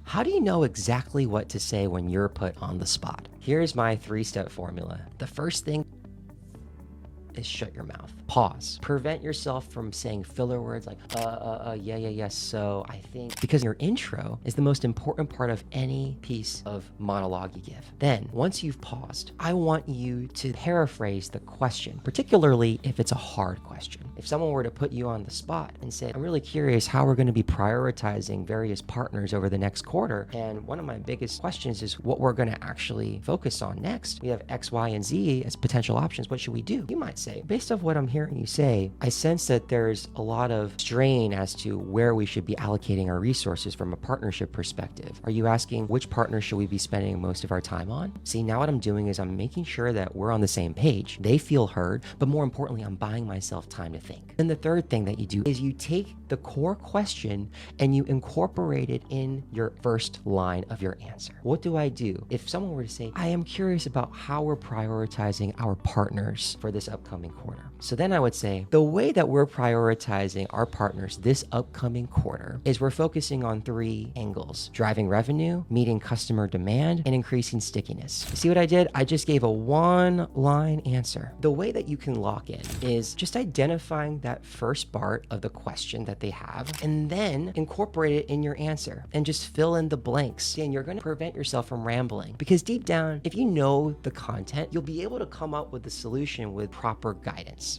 How do you know exactly what to say when you're put on the spot? Here's my 3-step formula. The first thing is shut your mouth. Pause. Prevent yourself from saying filler words like, yeah, so I think, because your intro is the most important part of any piece of monologue you give. Then, once you've paused, I want you to paraphrase the question, particularly if it's a hard question. If someone were to put you on the spot and say, I'm really curious how we're going to be prioritizing various partners over the next quarter, and one of my biggest questions is what we're going to actually focus on next. We have X, Y, and Z as potential options. What should we do? You might say, based off what I'm hearing you say, I sense that there's a lot of strain as to where we should be allocating our resources from a partnership perspective. Are you asking which partner should we be spending most of our time on? See, now what I'm doing is I'm making sure that we're on the same page. They feel heard, but more importantly, I'm buying myself time to think. And the third thing that you do is you take the core question and you incorporate it in your first line of your answer. What do I do? If someone were to say, I am curious about how we're prioritizing our partners for this upcoming quarter. So then I would say, the way that we're prioritizing our partners this upcoming quarter is we're focusing on 3 angles: driving revenue, meeting customer demand, and increasing stickiness. See what I did? I just gave a 1-line answer. The way that you can lock in is just identifying that first part of the question that they have and then incorporate it in your answer and just fill in the blanks. And you're going to prevent yourself from rambling, because deep down, if you know the content, you'll be able to come up with the solution with proper guidance.